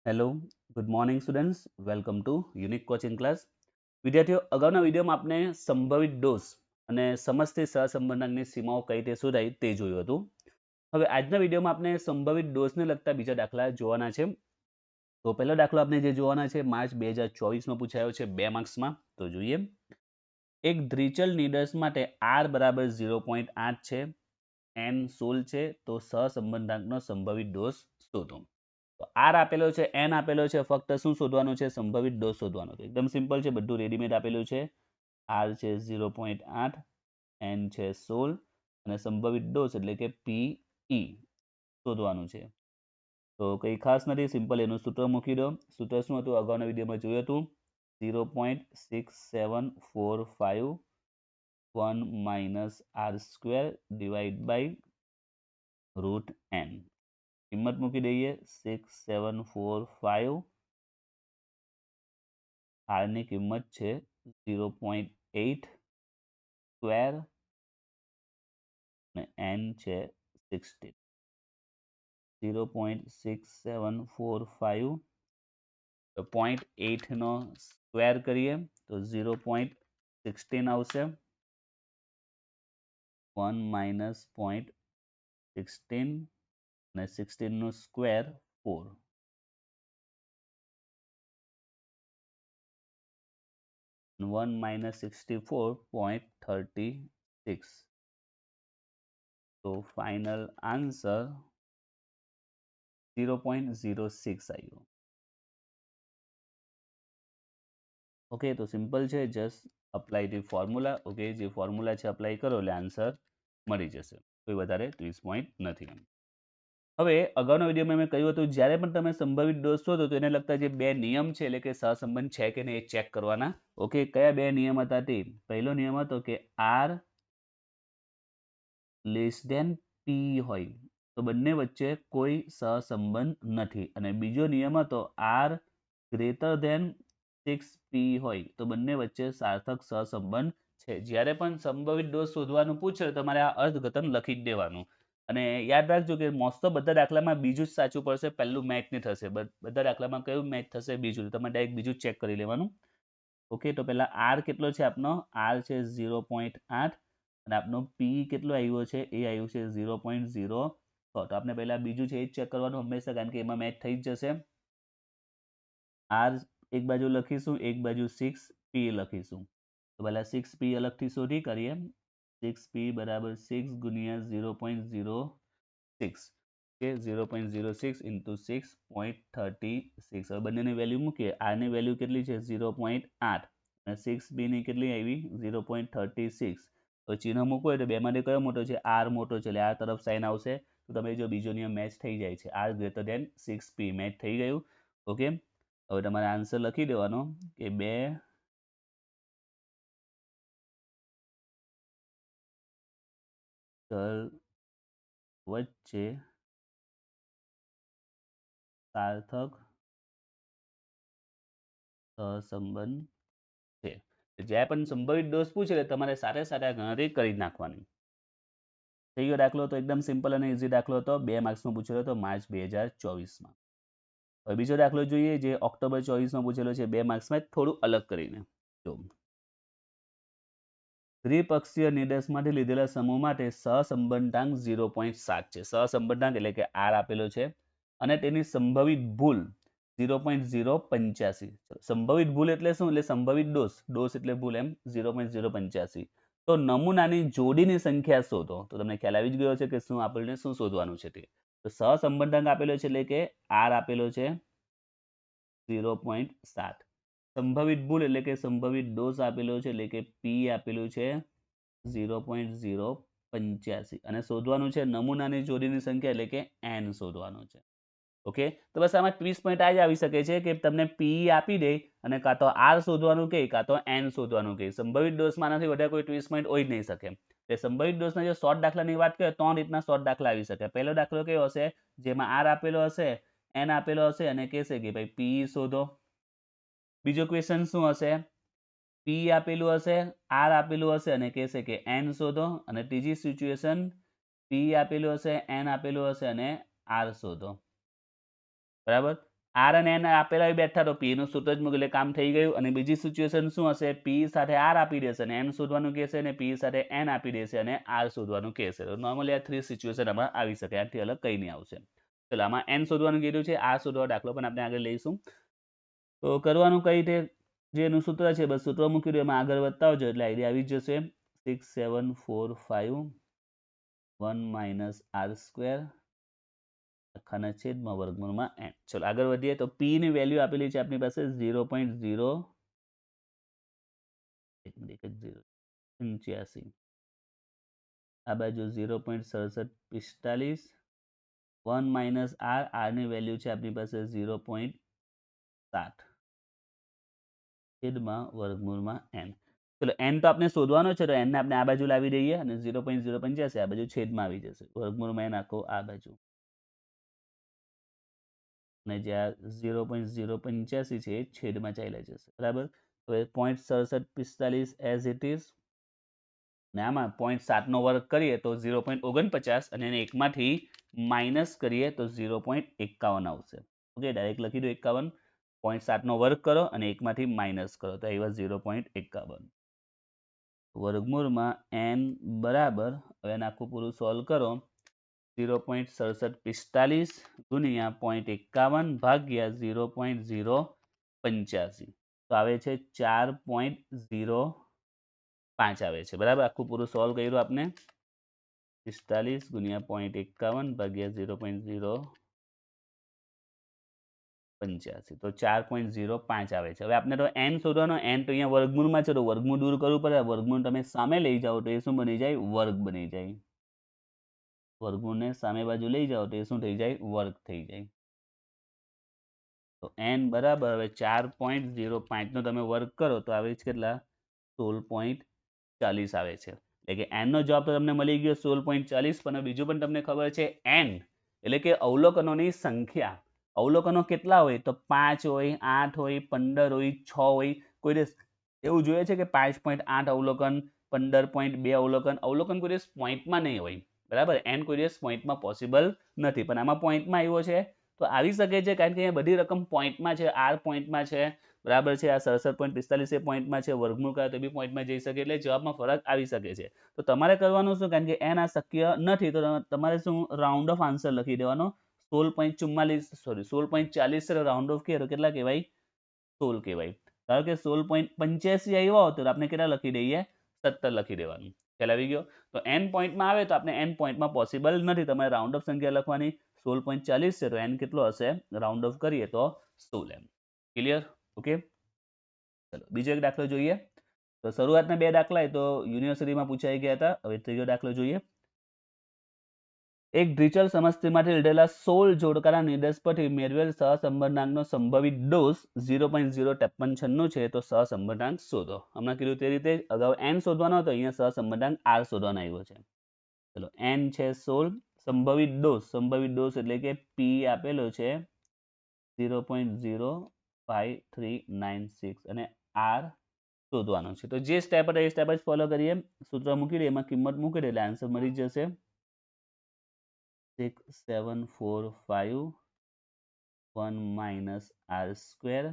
Hello, good morning students. Welcome to unique coaching class. વિદ્યાર્થીઓ, અગાઉના વિડીયોમાં આપણે સંભવિત ડોઝ અને સમસ્તી સહસંબંધની સીમાઓ કઈ રીતે શોધાય તે જોયું હતું. હવે આજના વિડીયોમાં આપણે સંભવિત ડોઝને લગતા બીજા દાખલા જોવાના છે. તો પહેલો દાખલો આપણે જે જોવાના છે માર્ચ 2024માં પૂછાયો છે 2 માર્ક્સમાં. તો જોઈએ. એક દ્વિચલ નિદર્શ માટે r બરાબર 0.8 છે, n 16 છે, તો સહસંબંધાંકનો સંભવિત ડોઝ શોધો. તો આર આપેલો છે, એન આપેલો છે, ફક્ત શું શોધવાનું છે? સંભવિત ડોઝ શોધવાનો છે. એકદમ સિમ્પલ છે, બધું રેડીમેડ આપેલું છે. આર છે 0.8, એન છે 16 અને સંભવિત ડોઝ એટલે કે પીઈ શોધવાનું છે. તો કંઈ ખાસ નથી, સિમ્પલ એનું સૂત્ર મૂકી દો. સૂત્ર શું હતું? અગાઉના વિડીયોમાં જોયું હતું. 0.6745 1 - r square divide by root n. કિંમત મૂકી દઈએ 6745. r ની કિંમત છે 0.8 સ્ક્વેર અને n છે 16. 0.6745 તો 0.8 નો સ્ક્વેર કરીએ તો 0.16 આવશે. 1 - 0.16 અને 16 નો સ્ક્વેર 4. 1 - 64.36. તો ફાઇનલ આન્સર 0.06 આવ્યો. ઓકે, તો સિમ્પલ છે, just apply the formula. Okay, જે ફોર્મ્યુલા છે અપ્લાય કરો એટલે આન્સર મળી જશે. કોઈ વધારે ટ્વિસ્ટ પોઈન્ટ નથી. હવે અગાઉના વિડીયોમાં મેં કહ્યું હતું, જ્યારે પણ તમે સંભવિત ડોઝ શોધો તો એને લગતા જે બે નિયમ છે એટલે કે સહસંબંધ છે કે નહીં એ ચેક કરવાના. ઓકે, કયા બે નિયમ હતા તે? પહેલો નિયમ હતો કે આર લેસ ધેન પી હોય તો બંને વચ્ચે કોઈ સહસંબંધ નથી, અને બીજો નિયમ હતો આર ગ્રેટર ધેન 6p હોય તો બંને વચ્ચે સાર્થક સહસંબંધ છે. જ્યારે પણ સંભવિત ડોઝ શોધવાનું પૂછે તમારે આ અર્થઘટન લખી જ દેવાનું. અને યાદ રાખજો કે મોસ્ટ ઓફ બધા દાખલામાં બીજું જ સાચું પડશે, પહેલું મેચ નહીં થશે. બધા દાખલામાં કયું મેચ થશે? બીજું. તમારે ડાયરેક્ટ બીજું ચેક કરી લેવાનું. ઓકે, તો પહેલા આર કેટલો છે આપનો? આર છે 0.8 અને આપનો પી કેટલો આવ્યો છે? એ આવ્યું છે 0.06. તો આપણે પહેલા બીજું છે એ ચેક કરવાનું હંમેશા, કારણ કે એમાં મેચ થઈ જ જશે. આર એક બાજુ લખીશું, એક બાજુ 6p લખીશું. તો પહેલા 6p અલગથી શોધી કરીએ. 6p બરાબર 6 ગુણ્યા 0.06. કે 0.06 into 6.36. હવે બંનેની વેલ્યુ મૂકીએ. આર ની વેલ્યુ કેટલી છે? 0.8 અને 6b ની કેટલી આવી? 0.36. તો ચિહ્ન મૂકવું હોય તો બેમાંથી કયો મોટો છે? આર મોટો છે, એટલે આ તરફ સાઇન આવશે. તો તમે જો બીજો નિયમ મેચ થઈ જાય છે, R greater than 6p match થઈ ગયું. ઓકે, હવે તમારે આન્સર લખી દેવાનો કે 2 ચલ વચ્ચે સાર્થક સહસંબંધ છે. જ્યાં પણ સંભવિત ડોઝ પૂછે એટલે તમારે સાથે સાથે ગણતરી કરી નાખવાની. થઈ ગયો દાખલો. તો એકદમ સિમ્પલ અને ઇઝી દાખલો હતો. 2 માર્ક્સમાં પૂછેલો હતો માર્ચ 2024માં. હવે બીજો દાખલો જોઈએ જે ઓક્ટોબર 24માં પૂછેલો છે 2 માર્ક્સમાં, થોડું અલગ કરીને. જો દ્વિપક્ષીય નિર્દેશમાંથી લીધેલા સમૂહ માટે સહસંબંધાંક 0.7 છે. સહસંબંધાંક એટલે કે આર આપેલો છે અને તેની સંભવિત ભૂલ 0.085. સંભવિત ભૂલ એટલે શું? એટલે સંભવિત ડોઝ એટલે ભૂલ, એમ 0.085. તો નમૂનાની જોડીની સંખ્યા શોધો. તો તમને ખ્યાલ આવી જ ગયો છે કે શું આપણને શું શોધવાનું છે તે. તો સહસંબંધાંક આપેલો છે એટલે કે આર આપેલો છે 0.7. સંભવિત ભૂલ એટલે કે સંભવિત ડોઝ આપેલો છે એટલે કે પી આપેલું છે 0.085 અને શોધવાનું છે નમૂનાની જોડીની સંખ્યા એટલે કે n શોધવાનું છે. ઓકે, તો બસ આમાં 20 પોઈન્ટ આ જ આવી શકે છે કે તમને પી આપી દે અને કાં તો આર શોધવાનું કહે કાં તો n શોધવાનું કહે. સંભવિત ડોઝમાં આનાથી વધારે કોઈ 20 પોઈન્ટ હોઈ જ નહીં શકે. એટલે સંભવિત ડોઝના જો શોર્ટ દાખલાની વાત કરીએ 3 રીતના શોર્ટ દાખલા આવી શકે. પહેલો દાખલો કયો હશે? જેમાં આર આપેલો હશે, n આપેલો હશે અને કહેશે કે ભાઈ પી શોધો. બીજો ક્વેશ્ચન શું હશે? પી આપેલું હશે, આર આપેલું હશે અને કહેશે કે n શોધો. અને ત્રીજી સિચ્યુએશન પી આપેલું હશે, n આપેલું હશે અને આર શોધો. બરાબર? આર અને એન આપેલા બેઠા તો પી નું સૂત્ર જ મૂકી એટલે કામ થઈ ગયું. અને બીજી સિચ્યુએશન શું હશે, પી સાથે આર આપી દેશે અને એન શોધવાનું કહેશે અને પી સાથે એન આપી દેશે અને આર શોધવાનું કહેશે. તો નોર્મલી આ 3 સિચ્યુએશન આમાં આવી શકે, આથી અલગ કંઈ નહીં આવશે. ચલો આમાં એન શોધવાનું કીધું છે, આર શોધવાનો દાખલો પણ આપણે આગળ લઈશું. તો કરવાનું કઈ રીતે, જે એનું સૂત્ર છે બસ સૂત્ર મૂકી દો, એમાં આગળ વધતા આવજો એટલે આઈડિયા આવી જ જશે. 6 7 4 5 1 માઇનસ આર સ્ક્વેર આખાના છેદમાં વર્ગમૂળમાં n. ચલો આગળ વધીએ. તો p ની વેલ્યુ આપેલી છે આપણી પાસે 0.85, આ બાજુ 0.6745, 1 માઇનસ આર, આર ની વેલ્યુ છે આપણી પાસે 0.7 છેદમાં વર્ગમૂળમાં n. ચલો n તો આપણે શોધવાનો છે, તો n ને આપણે આ બાજુ લાવી દઈએ અને 0.085 આ બાજુ છેદમાં આવી જશે, વર્ગમૂળમાં n આખો આ બાજુ, અને જે આ 0.085 છે એ છેદમાં ચાલ્યા જશે. બરાબર. હવે 0.6745 એઝ ઇટ ઇઝ, ને આમાં 0.7 નો વર્ગ કરીએ તો 0.49 અને એને એકમાંથી માઇનસ કરીએ તો 0.51 આવશે. ઓકે, ડાયરેક્ટ લખી દો 51. 0.7 નો વર્ગ કરો અને એકમાંથી માઇનસ કરો તો આવ્યા 0.51. વર્ગમૂળમાં n બરાબર, હવે એને આખું પૂરું સોલ્વ કરો, 0.6745 ગુણ્યા 0.51 ભાગ્યા 0.085 તો આવે છે 4.05 આવે છે. બરાબર, આખું પૂરું સોલ્વ કર્યું આપણે, 45 ગુણ્યા 0.51 ભાગ્યા 0.085 તો 4.05 આવે છે. હવે આપણે તો n શોધવાનો, n તો અહીંયા વર્ગમૂળમાં છે તો વર્ગમૂળ દૂર કરવું પડે, વર્ગમૂળ તમે સામે લઈ જાઓ તો એ શું બની જાય, વર્ગ બની જાય. વર્ગમૂળને સામે બાજુ લઈ જાઓ તો એ શું થઈ જાય, વર્ગ થઈ જાય. તો n બરાબર હવે 4.05 નો તમે વર્ગ કરો તો આવે છે કેટલા, 16.40 આવે છે. એટલે કે n નો જવાબ તો તમને મળી ગયો 16.40, પણ બીજું પણ તમને ખબર છે n એટલે કે અવલોકનોની સંખ્યા. અવલોકનો કેટલા હોય તો 5 હોય, 8 હોય, 15 હોય, 6 હોય. કોઈ દિવસ એવું જોઈએ છે કે 5.8 અવલોકન, 15.2 અવલોકન, અવલોકન કોઈ દિવસ પોઈન્ટમાં નહીં હોય. બરાબર, n કોઈ દિવસ પોઈન્ટમાં પોસિબલ નથી, પણ આમાં પોઈન્ટમાં આવ્યો છે તો આવી શકે છે, કારણ કે અહીંયા બધી રકમ પોઈન્ટમાં છે, r પોઈન્ટમાં છે. બરાબર છે, આ 67.45 એ પોઈન્ટમાં છે, વર્ગમૂળ કરે તો બી પોઈન્ટમાં જઈ શકે, એટલે જવાબમાં ફરક આવી શકે છે. તો તમારે કરવાનું શું, કારણ કે n આ શક્ય નથી તો તમારે શું રાઉન્ડ ઓફ આન્સર લખી દેવાનો, 16.40 રાઉન્ડ ઓફ કરીએ તો કેટલા કહેવાય, 16 કહેવાય. ધારો કે 16.85 આવ્યો હોત તો આપણે કેટલા લખી દઈએ, 17 લખી દેવાનું. ખ્યાલ આવી ગયો. તો n પોઈન્ટમાં આવે તો આપણે n પોઈન્ટમાં પોસિબલ નથી, તમારે રાઉન્ડ ઓફ સંખ્યા લખવાની. 16.40 છે તો n કેટલો હશે, રાઉન્ડ ઓફ કરીએ તો 16 એમ. ક્લિયર? ઓકે, ચલો બીજો એક દાખલો જોઈએ. તો શરૂઆતના બે દાખલા એ તો યુનિવર્સિટીમાં પૂછાઈ ગયા હતા. હવે ત્રીજો દાખલો જોઈએ. એક દ્વિચલ સમસ્તીમાંથી લીધેલા 16 જોડકાના નિર્દેશ પરથી મેળવેલ સહસંબંધાંકનો સંભવિત ડોઝ 0.05396 છે, તો સહસંબંધાંક શોધો. હમણાં કીધું તે રીતે અગાઉ n શોધવાનો હતો, અહીંયા સહસંબંધાંક r શોધવાનો આવ્યો છે. ચલો n છે 16, સંભવિત ડોઝ એટલે કે p આપેલો છે 0.05396 અને r શોધવાનો છે. તો જે સ્ટેપ હતા એ સ્ટેપ જ ફોલો કરીએ, સૂત્ર મૂકી દે, એમાં કિંમત મૂકી દે એટલે આન્સર મળી જશે. 6745 1 માઇનસ r સ્ક્વેર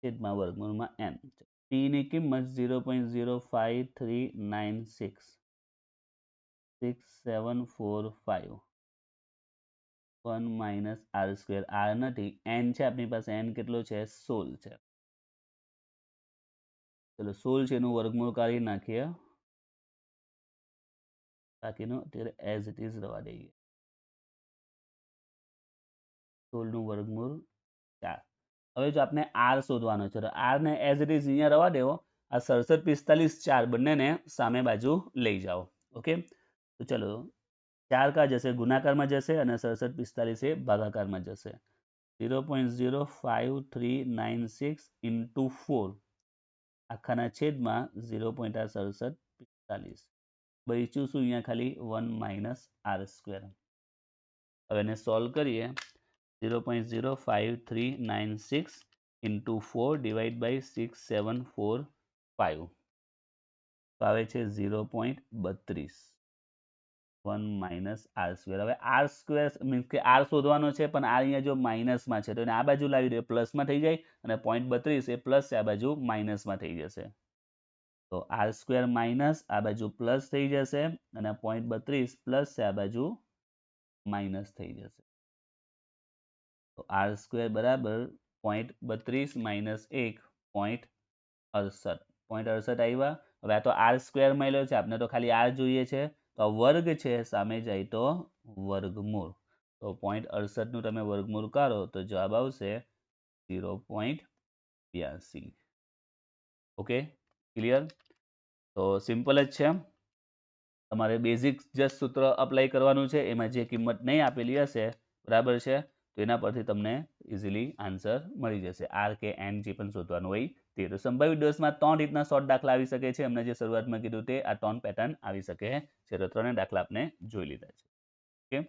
છેદમાં વર્ગમૂળમાં n. p ની કિંમત 0.05396, 6745 1 માઇનસ r સ્ક્વેર, r નથી, n છે આપણી પાસે, n કેટલો છે, 16 છે. ચલો 16 છે એનું વર્ગમૂળ કાઢી નાખીએ, બાકીનું અત્યારે એઝ ઇટ ઇઝ રહેવા દઈએ. 16 નું વર્ગમૂળ 4. હવે જો આપણે r શોધવાનો છે તો r ને એઝ ઇટ ઇઝ અહીંયા રહેવા દેવો, આ 67 45 4 બંનેને સામે બાજુ લઈ જાઓ. ઓકે, તો ચલો 4 કા જશે, ગુણાકારમાં જશે, અને 67 45 એ ભાગાકારમાં જશે. 0.05396 into 4 આખાના છેદમાં 0.6745, બચ્યું શું અહીંયા ખાલી 1 માઇનસ r સ્ક્વેર. હવે એને સોલ્વ કરીએ, 0.05396 into 4 divided by 6745 તો આવે છે 0.32. 1 માઇનસ આર સ્ક્વેર. હવે આર સ્ક્વેર મીન્સ કે આર શોધવાનો છે, પણ આર અહીંયા જો માઇનસમાં છે તો એને આ બાજુ લાવી દે, પ્લસમાં થઈ જાય, અને 0.32 એ પ્લસ છે, આ બાજુ માઇનસમાં થઈ જશે. તો આર સ્ક્વેર માઇનસ આ બાજુ પ્લસ થઈ જશે, અને 0.32 પ્લસ છે, આ બાજુ માઇનસ થઈ જશે. તો આર સ્ક્વેર બરાબર 0.32 માઇનસ 1 0.68. 0.68 આવ્યા. હવે આ તો આર સ્ક્વેર મળ્યો છે, આપણે તો ખાલી આર જોઈએ છે, તો વર્ગ છે સામે જાય તો વર્ગમૂળ. તો 0.68 નું તમે વર્ગમૂળ કરો તો જવાબ આવશે 0.82. Okay, clear? તો સિમ્પલ જ છે. તમારે બેઝિક જસ્ટ સૂત્ર અપ્લાય કરવાનું છે, એમાં જે કિંમત નહીં આપેલી હશે, બરાબર છે, તો એના પરથી તમને ઇઝીલી આન્સર મળી જશે. આર કે એન જે પણ શોધવાનું હોય તે. તો સંભાવિત ડોઝમાં 3 રીતના શોર્ટ દાખલા આવી શકે છે. અમને જે શરૂઆતમાં કીધું તે આ 3 પેટર્ન આવી શકે છે. તો 3 દાખલા આપણે જોઈ લીધા છે. ઓકે.